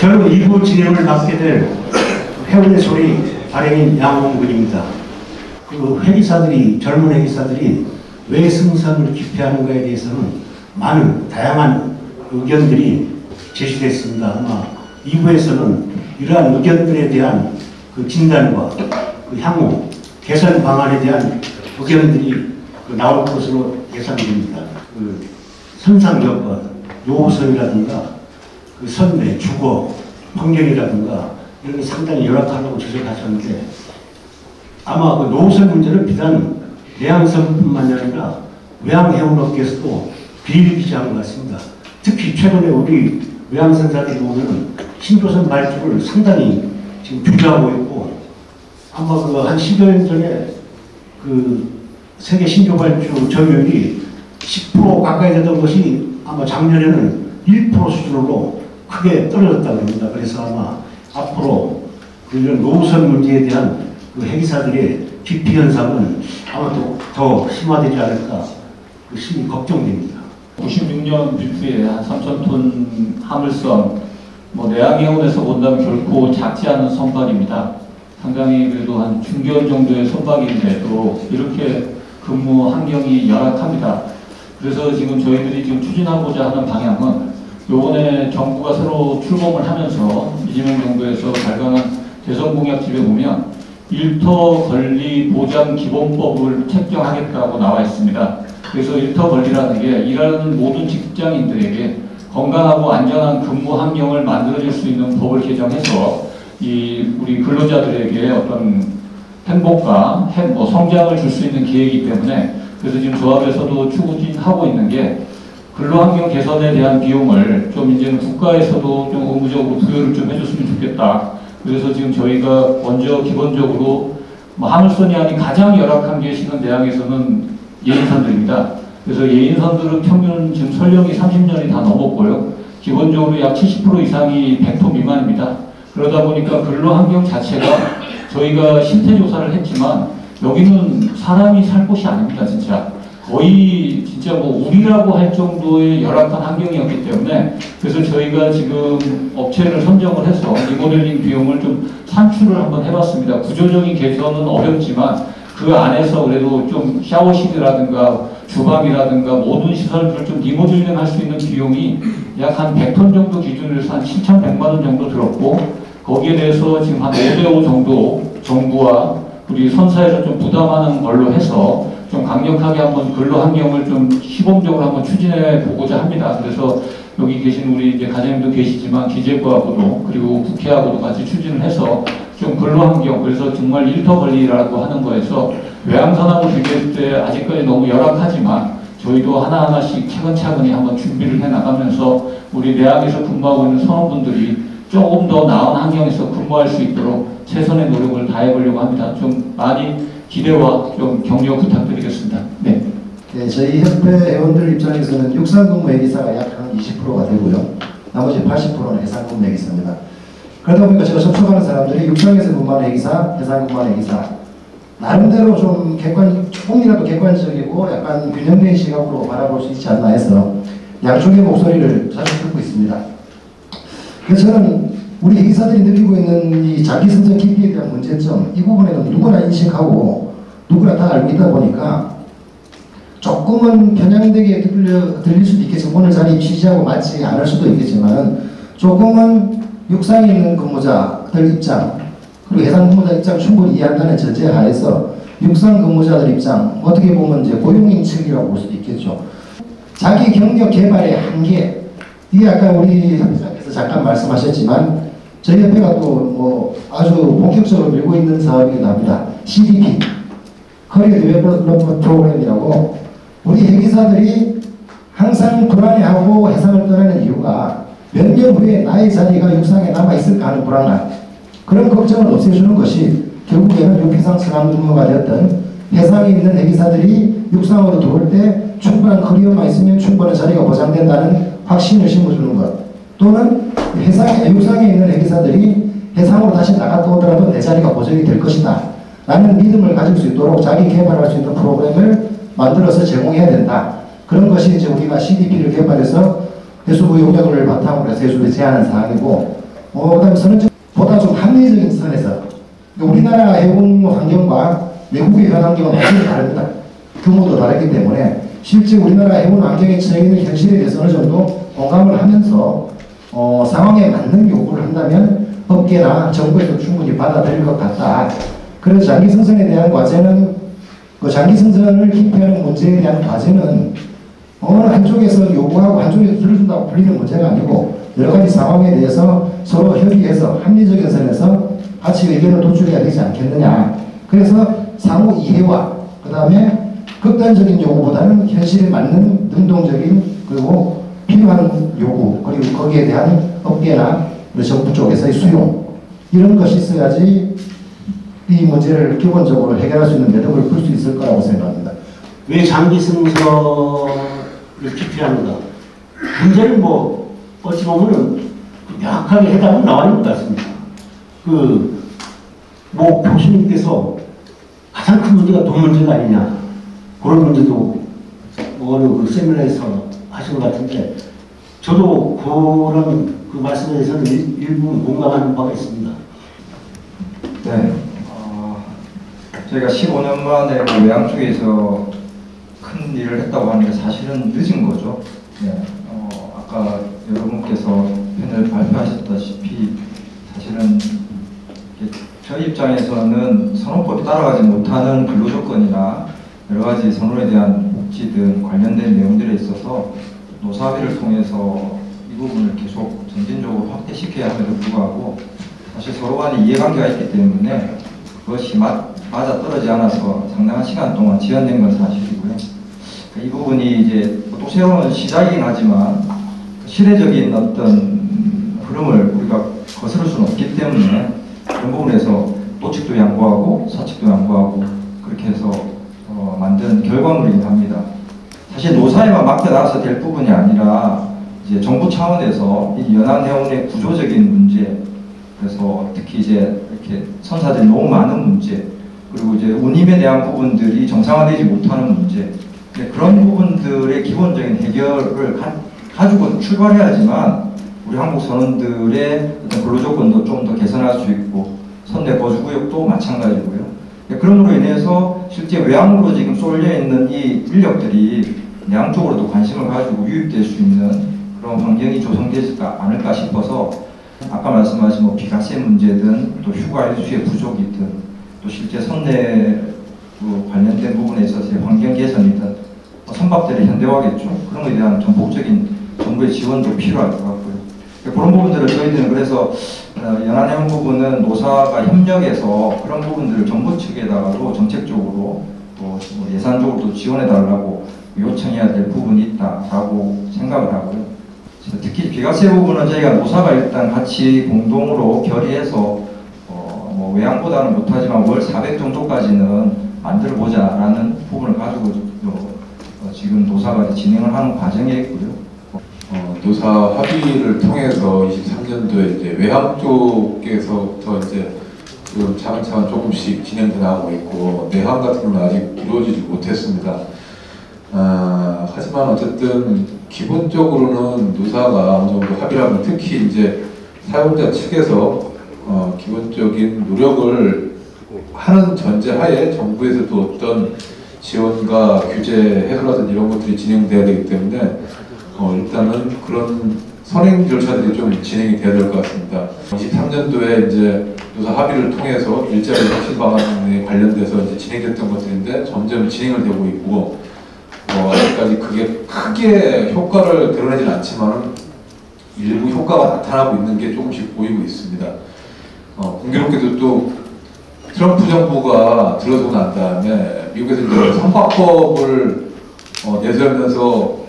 저는 2부 진행을 맡게 될 해운의 소리 발행인 양홍근입니다. 그 회계사들이, 젊은 회계사들이 왜 승선을 기피하는가에 대해서는 많은 다양한 의견들이 제시됐습니다. 아마 2부에서는 이러한 의견들에 대한 그 진단과 그 향후 개선 방안에 대한 의견들이 나올 것으로 예상됩니다. 그 선상여건, 요우선이라든가 그 선배, 주거, 환경이라든가 이런 게 상당히 열악하다고 지적하셨는데 아마 그 노후선 문제는 비단 내양선뿐만이 아니라 외항해운업계에서도 비일비재한 것 같습니다. 특히 최근에 우리 외항선사들이 보면 신조선 발주를 상당히 지금 주저하고 있고 아마 그 한 10여 년 전에 그 세계 신조 발주 점유율이 10% 가까이 되던 것이 아마 작년에는 1% 수준으로 크게 떨어졌다고 합니다. 그래서 아마 앞으로 이런 노후선 문제에 대한 그 회계사들의 기피 현상은 아마 더 심화되지 않을까 그 심히 걱정됩니다. 96년 뷰트에 한 3,000톤 화물선, 내양해운에서 본다면 결코 작지 않은 선박입니다. 상당히 그래도 한 중견 정도의 선박인데도 이렇게 근무 환경이 열악합니다. 그래서 지금 저희들이 지금 추진하고자 하는 방향은 요번에 정부가 새로 출범을 하면서 이재명 정부에서 발간한 대선공약집에 보면 일터 권리 보장 기본법을 책정하겠다고 나와 있습니다. 그래서 일터 권리라는 게 일하는 모든 직장인들에게 건강하고 안전한 근무 환경을 만들어줄 수 있는 법을 개정해서 우리 근로자들에게 어떤 행복과 성장을 줄 수 있는 기회이기 때문에 그래서 지금 조합에서도 추진하고 있는 게 근로환경 개선에 대한 비용을 좀 이제는 국가에서도 좀 의무적으로 부여를 좀 해줬으면 좋겠다. 그래서 지금 저희가 먼저 기본적으로 화물선이 아닌 가장 열악한 게 지금 내양에서는 예인선들입니다. 그래서 예인선들은 평균 지금 설령이 30년이 다 넘었고요. 기본적으로 약 70% 이상이 100톤 미만입니다. 그러다 보니까 근로환경 자체가 저희가 실태조사를 했지만 여기는 사람이 살 곳이 아닙니다. 진짜 거의 진짜 우리라고 할 정도의 열악한 환경이었기 때문에 그래서 저희가 지금 업체를 선정을 해서 리모델링 비용을 좀 산출을 한번 해봤습니다. 구조적인 개선은 어렵지만 그 안에서 그래도 좀 샤워실이라든가 주방이라든가 모든 시설들을 좀 리모델링 할 수 있는 비용이 약 한 100톤 정도 기준으로 해서 한 7,100만 원 정도 들었고 거기에 대해서 지금 한 5대5 정도 정부와 우리 선사에서 좀 부담하는 걸로 해서 좀 강력하게 한번 근로 환경을 좀 시범적으로 한번 추진해 보고자 합니다. 그래서 여기 계신 우리 이제 과장님도 계시지만 기재부하고도 그리고 국회하고도 같이 추진을 해서 좀 근로 환경 그래서 정말 일터 관리라고 하는 거에서 외항선하고 비교했을 때 아직까지 너무 열악하지만 저희도 하나하나씩 차근차근히 한번 준비를 해 나가면서 우리 내항에서 근무하고 있는 선원분들이 조금 더 나은 환경에서 근무할 수 있도록 최선의 노력을 다해보려고 합니다. 좀 많이 기대와 좀 격려 부탁드리겠습니다. 네. 네, 저희 협회 회원들 입장에서는 육상근무 회계사가 약 한 20%가 되고요. 나머지 80%는 해상근무 회계사입니다. 그러다 보니까 제가 접촉하는 사람들이 육상에서 근무하는 회계사, 해상 근무하는 회계사 나름대로 좀 조금이라도 객관적이고 약간 균형된 시각으로 바라볼 수 있지 않나 해서 양쪽의 목소리를 자주 듣고 있습니다. 그래서 저는 우리 회계사들이 느끼고 있는 이 장기선정 기피에 대한 문제점 이 부분에는 누구나 인식하고 누구나 다 알고 있다 보니까 조금은 편향되게 들릴 수도 있겠지만 오늘 자리 취지하고 맞지 않을 수도 있겠지만 조금은 육상에 있는 근무자들 입장 그리고 해상 근무자 입장 충분히 이해한다는 전제 하에서 육상 근무자들 입장 어떻게 보면 이제 고용인측이라고 볼 수도 있겠죠. 자기 경력 개발의 한계 이게 아까 우리 협회장께서 잠깐 말씀하셨지만 저희 협회가 또 아주 본격적으로 밀고 있는 사업이기도 합니다. CDP 커리어 디벨롭먼트 프로그램이라고 우리 회계사들이 항상 불안해하고 해상을 떠나는 이유가 몇 년 후에 나의 자리가 육상에 남아있을까 하는 불안감 그런 걱정을 없애주는 것이 결국에는 육해상 선항 근무가 되었던 해상에 있는 회계사들이 육상으로 들어올 때 충분한 커리어만 있으면 충분한 자리가 보장된다는 확신을 심어주는 것 또는 육상에 있는 회계사들이 해상으로 다시 나갔다 오더라도 내 자리가 보장이 될 것이다 라는 믿음을 가질 수 있도록 자기 개발할 수 있는 프로그램을 만들어서 제공해야 된다. 그런 것이 이제 우리가 CDP를 개발해서 해수부 용역을 바탕으로 해서 해수부에 제안한 사항이고 그다음에 선언적보다 좀 합리적인 선에서 우리나라 해군 환경과 외국의 해군 환경은 완전히 다릅니다. 규모도 다르기 때문에 실제 우리나라 해군 환경에 처해 있는 현실에 대해서 어느 정도 공감을 하면서 상황에 맞는 요구를 한다면 업계나 정부에도 충분히 받아들일 것 같다. 그래서 장기승선에 대한 과제는 장기승선을 기피하는 문제에 대한 과제는 어느 한쪽에서 요구하고 한쪽에서 들어준다고 풀리는 문제가 아니고 여러 가지 상황에 대해서 서로 협의해서 합리적인 선에서 같이 의견을 도출해야 되지 않겠느냐. 그래서 상호 이해와 그 다음에 극단적인 요구보다는 현실에 맞는 능동적인 그리고 필요한 요구 그리고 거기에 대한 업계나 정부 쪽에서의 수용 이런 것이 있어야지 이 문제를 기본적으로 해결할 수 있는 매듭을 풀 수 있을 거라고 생각합니다. 왜 장기승선을 기피하는가? 문제는 어찌 보면은 명확하게 해답은 나와 있는 것 같습니다. 교수님께서 가장 큰 문제가 돈 문제가 아니냐. 그런 문제도 어느 세미나에서 하신 것 같은데, 저도 그런 말씀에 대해서는 일부 공감하는 바가 있습니다. 네. 저희가 15년 만에 외양 쪽에서 큰 일을 했다고 하는데 사실은 늦은 거죠. 네. 아까 여러분께서 패널 발표하셨다시피 사실은 저희 입장에서는 선호법이 따라가지 못하는 근로조건이나 여러 가지 선호에 대한 복지 등 관련된 내용들에 있어서 노사합의를 통해서 이 부분을 계속 점진적으로 확대시켜야 함에도 불구하고 사실 서로 간에 이해관계가 있기 때문에 그것이 맞아 떨어지지 않아서 상당한 시간 동안 지연된 건 사실이고요. 이 부분이 이제 또 새로운 시작이긴 하지만 시대적인 어떤 흐름을 우리가 거스를 수는 없기 때문에 그런 부분에서 노측도 양보하고 사측도 양보하고 그렇게 해서 만든 결과물이긴 합니다. 사실 노사에만 맡겨놔서 될 부분이 아니라 이제 정부 차원에서 이 연안해운의 구조적인 문제, 그래서 특히 이제 이렇게 선사들이 너무 많은 문제, 그리고 이제 운임에 대한 부분들이 정상화되지 못하는 문제, 그런 부분들의 기본적인 해결을 가지고 출발해야지만 우리 한국 선원들의 어떤 근로조건도 좀 더 개선할 수 있고 선내 거주구역도 마찬가지고요. 그럼으로 인해서 실제 외항으로 지금 쏠려 있는 이 인력들이 내항 쪽으로도 관심을 가지고 유입될 수 있는 그런 환경이 조성되지 않을까 싶어서 아까 말씀하신 비과세 문제든 또 휴가 일수의 부족이든 또 실제 선내 관련된 부분에 있어서의 환경 개선이든 선박들의 현대화겠죠. 그런 것에 대한 전폭적인 정부의 지원도 필요할 것 같고요. 그런 부분들을 저희들은 그래서 연안해운 부분은 노사가 협력해서 그런 부분들을 정부 측에다가도 정책적으로 또 예산적으로도 지원해달라고 요청해야 될 부분이 있다라고 생각을 하고요. 특히 비과세 부분은 저희가 노사가 일단 같이 공동으로 결의해서 외항보다는 못하지만 월 400 정도까지는 만들어보자라는 부분을 가지고 지금 노사가 진행을 하는 과정에 있고요. 노사 합의를 통해서 23년도에 이제 외항 쪽에서부터 이제 지금 차근차근 조금씩 진행돼 나가고 있고 내항 같은 경우는 아직 이루어지지 못했습니다. 하지만 어쨌든 기본적으로는 노사가 어느 정도 합의를 하면 특히 이제 사용자 측에서 기본적인 노력을 하는 전제하에 정부에서도 어떤 지원과 규제 해소라든지 이런 것들이 진행돼야 되기 때문에 일단은 그런 선행 절차들이 좀 진행이 돼야 될 것 같습니다. 23년도에 이제 노사 합의를 통해서 일자리 혁신 방안에 관련돼서 이제 진행됐던 것들인데 점점 진행을 되고 있고 아직까지 그게 크게 효과를 드러내진 않지만 일부 효과가 나타나고 있는 게 조금씩 보이고 있습니다. 공교롭게도 또 트럼프 정부가 들어서고 난 다음에 미국에서 이제 선박법을 내세우면서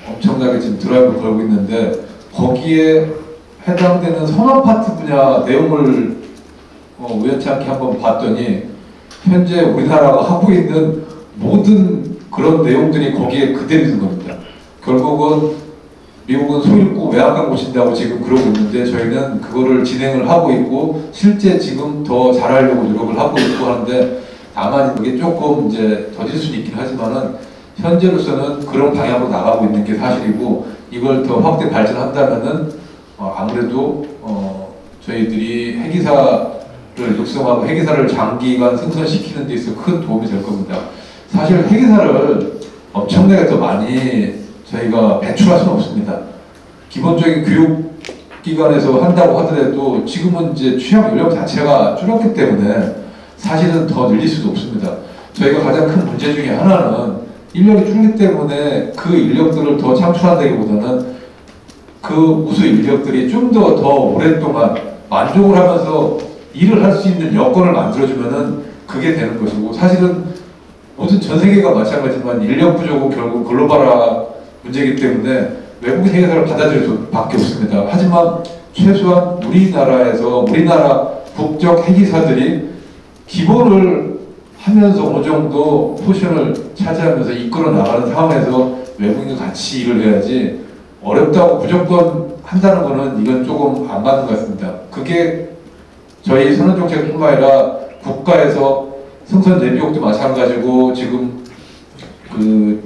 엄청나게 지금 드라이브를 걸고 있는데 거기에 해당되는 선언파트 분야 내용을 우연치 않게 한번 봤더니 현재 우리나라가 하고 있는 모든 그런 내용들이 거기에 그대로 있는 겁니다. 결국은 미국은 소 잃고 외양간 고친다고 지금 그러고 있는데 저희는 그거를 진행을 하고 있고 실제 지금 더 잘하려고 노력을 하고 있고 하는데 다만 그게 조금 이제 더딜 수는 있긴 하지만은 현재로서는 그런 방향으로 나가고 있는 게 사실이고 이걸 더 확대 발전한다면은 아무래도 저희들이 해기사를 육성하고 해기사를 장기간 승선시키는 데 있어 큰 도움이 될 겁니다. 사실 해기사를 엄청나게 더 많이 저희가 배출할 수는 없습니다. 기본적인 교육기관에서 한다고 하더라도 지금은 이제 취업 연령 자체가 줄었기 때문에 사실은 더 늘릴 수도 없습니다. 저희가 가장 큰 문제 중에 하나는 인력이 줄기 때문에 그 인력들을 더 창출한다기보다는 그 우수 인력들이 좀 더 오랫동안 만족을 하면서 일을 할 수 있는 여건을 만들어주면은 그게 되는 것이고, 사실은 모든 전 세계가 마찬가지지만 인력 부족은 결국 글로벌화 문제이기 때문에 외국인 해결사를 받아들일 수밖에 없습니다. 하지만 최소한 우리나라 국적 해기사들이 기본을 하면서 어느 정도 포션을 차지하면서 이끌어 나가는 상황에서 외국인과 같이 일을 해야지, 어렵다고 무조건 한다는 거는 이건 조금 안 맞는 것 같습니다. 그게 저희 선언정책뿐만 아니라 국가에서 승선 예비역도 마찬가지고, 지금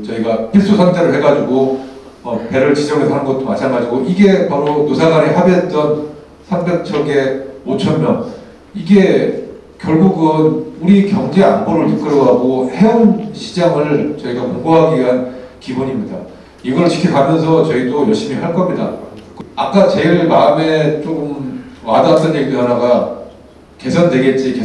저희가 필수 선택을 해가지고 배를 지정해서 하는 것도 마찬가지고, 이게 바로 노사간에 합의했던 300척에 5,000명, 이게 결국은 우리 경제 안보를 이끌어가고 해운 시장을 저희가 공고하기 위한 기본입니다. 이걸 지켜가면서 저희도 열심히 할 겁니다. 아까 제일 마음에 조금 와닿았던 얘기도 하나가, 개선되겠지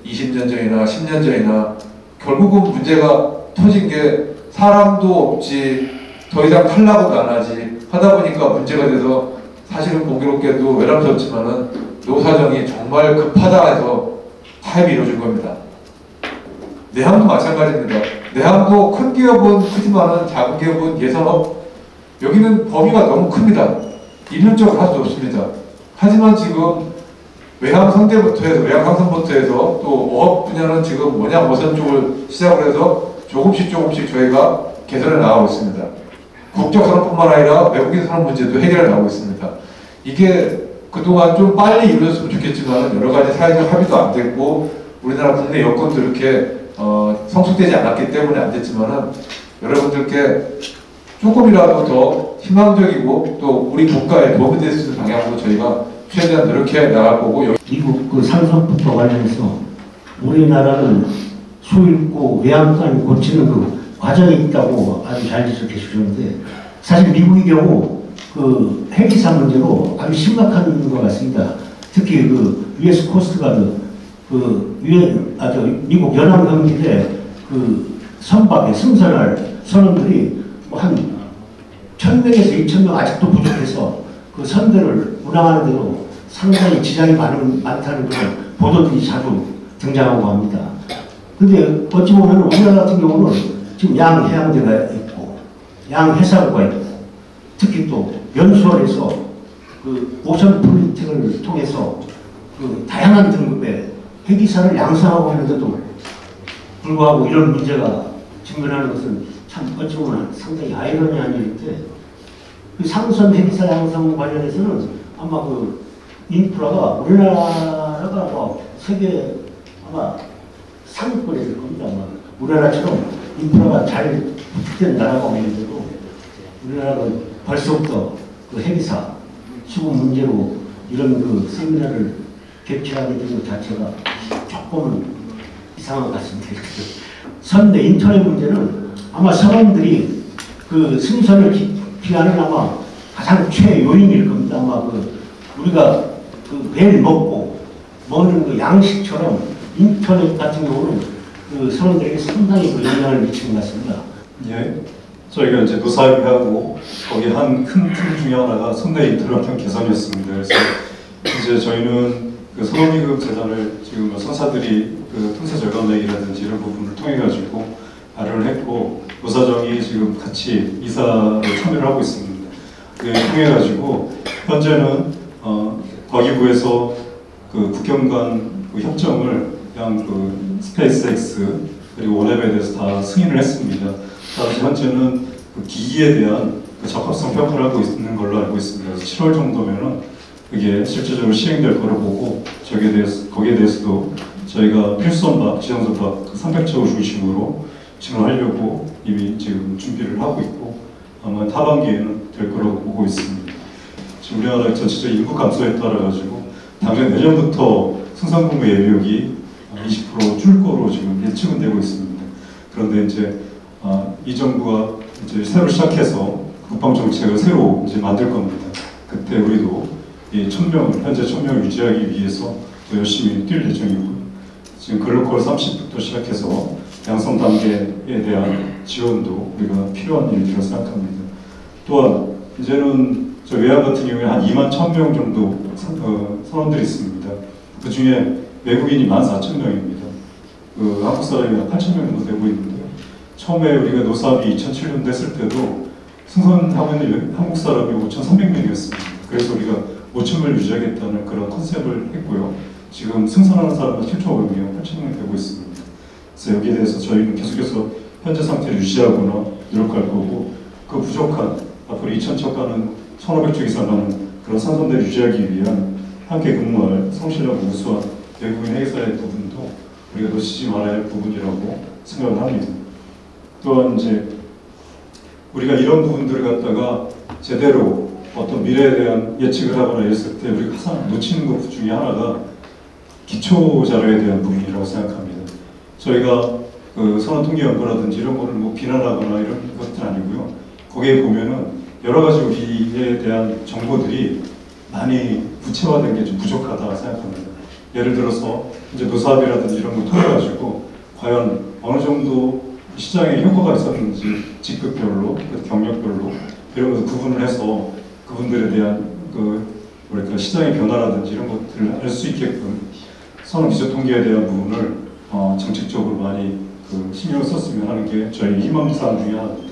20년 전이나 10년 전이나, 결국은 문제가 터진 게 사람도 없지, 더 이상 탈락도 안 하지 하다 보니까 문제가 돼서, 사실은 공교롭게도 외람되었지만은 노사정이 정말 급하다 해서 타협이 이루어진 겁니다. 내항도 마찬가지입니다. 내항도 큰 기업은 크지만은 작은 기업은 예산업, 여기는 범위가 너무 큽니다. 일률적으로 할 수 없습니다. 하지만 지금 외항 상대부터 해서, 외항 상선부터 해서, 또 어업 분야는 지금 원양 어선 쪽을 시작을 해서 조금씩 저희가 개선해 나가고 있습니다. 국적 산업뿐만 아니라 외국인 산업 문제도 해결해 나가고 있습니다. 이게 그동안 좀 빨리 이루어졌으면 좋겠지만 여러 가지 사회적 합의도 안 됐고, 우리나라 국내 여건도 이렇게 성숙되지 않았기 때문에 안 됐지만은, 여러분들께 조금이라도 더 희망적이고 또 우리 국가에 도움이 될 수 있는 방향으로 저희가 최대한 노력해 나갈 거고, 미국 그 상선부터 관련해서 우리나라는 소잃고 외양간 고치는 그 과정이 있다고 아주 잘 지적해 주셨는데, 사실 미국의 경우 그 해기사 문제로 아주 심각한 것 같습니다. 특히 그 US 코스트가드, 미국 연합경기대 그 선박에 승선할 선원들이 뭐 한 1,000명에서 2,000명 아직도 부족해서 그 선대를 운항하는 데도 상당히 지장이 많다는 그런 보도들이 자주 등장하고 합니다. 근데 어찌 보면 우리나라 같은 경우는 지금 양해양대가 있고 양해사구가 있고, 특히 또 연수원에서 그 오션 폴리텍을 통해서 그 다양한 등급의 해기사를 양성하고 있는데도 불구하고 이런 문제가 직면하는 것은 참 어찌 보면 상당히 아이러니한 일인데, 그 상선 해기사 양성 관련해서는 아마 그 인프라가 우리나라가 뭐 세계 아마 상위권에 있을 겁니다. 아마 우리나라처럼 인프라가 잘 구축된 나라가 없는데도 우리나라가 벌써부터 그 해기사 수급 문제로 이런 그 세미나를 개최하게 된 것 자체가 조금은 이상한 것 같습니다. 선대 인터넷 문제는 아마 선원들이 그 승선을 기피하는 아마 가장 최요인일 겁니다. 아마 그 우리가 그 매일 먹는 그 양식처럼 인터넷 같은 경우는 그 선원들에게 상당히 그 영향을 미치는 것 같습니다. 예, 저희가 이제 노사협의하고 거기 한 큰 틀 중에 하나가 선내 인터넷 개선이었습니다. 그래서 이제 저희는 그 산업임금 재단을 지금 선사들이 그 통세 절감액이라든지 이런 부분을 통해 가지고 마련을 했고, 노사정이 지금 같이 이사를 참여를 하고 있습니다. 그 통해 가지고 현재는 과기부에서 그 국경 간 그 협정을 그냥 그 스페이스X 그리고 원앱에 대해서 다 승인을 했습니다. 따라서 현재는 그 기기에 대한 그 적합성 평가를 하고 있는 걸로 알고 있습니다. 그래서 7월 정도면은 그게 실제적으로 시행될 거로 보고, 거기에 대해서도 저희가 필수선박, 지정선박 300척을 중심으로 진행하려고 이미 지금 준비를 하고 있고, 아마 하반기에는 될 거라고 보고 있습니다. 지금 우리나라 전체적 인구 감소에 따라 가지고 당장 내년부터 승상근무 예비역이 20% 줄 거로 지금 예측은 되고 있습니다. 그런데 이제 이 정부가 이제 새로 시작해서 국방 정책을 새로 이제 만들 겁니다. 그때 우리도 이 1000명, 현재 1000명을 유지하기 위해서 또 열심히 뛸 예정이고요. 지금 글로컬 30부터 시작해서 양성 단계에 대한 지원도 우리가 필요한 일이라고 생각합니다. 또한 이제는 저 외환 같은 경우에 한 2만 1000명 정도 선원들이 있습니다. 그 중에 외국인이 14,000명입니다. 한국 사람이 8,000명 정도 되고 있는데요. 처음에 우리가 노사합이 2007년 됐을 때도 승선하고 있는 한국 사람이 5,300명이었습니다. 그래서 우리가 5,000명을 유지하겠다는 그런 컨셉을 했고요. 지금 승선하는 사람은 7,500명, 8,000명 되고 있습니다. 그래서 여기에 대해서 저희는 계속해서 현재 상태를 유지하거나 노력할 거고, 그 부족한 앞으로 2,000척 가는 1,500척 이상 가는 그런 상선대를 유지하기 위한 함께 근무할 성실하고 우수한 외국인 회계사의 부분도 우리가 놓치지 말아야 할 부분이라고 생각을 합니다. 또한 이제 우리가 이런 부분들을 갖다가 제대로 어떤 미래에 대한 예측을 하거나 했을 때 우리가 항상 놓치는 것 중에 하나가 기초 자료에 대한 부분이라고 생각합니다. 저희가 그 선언통계연구라든지 이런 거를 뭐 비난하거나 이런 것들 아니고요. 거기에 보면은 여러 가지 우리에 대한 정보들이 많이 구체화된 게 좀 부족하다 생각합니다. 예를 들어서 이제 노사합이라든지 이런 걸 통해 가지고 과연 어느 정도 시장에 효과가 있었는지 직급별로, 경력별로 이런 것을 구분을 해서 그분들에 대한 뭐랄까 시장의 변화라든지 이런 것들을 알 수 있게끔 선언 기초 통계에 대한 부분을 정책적으로 많이 신경을 썼으면 하는 게 저희 희망사항 중에 하나입니다.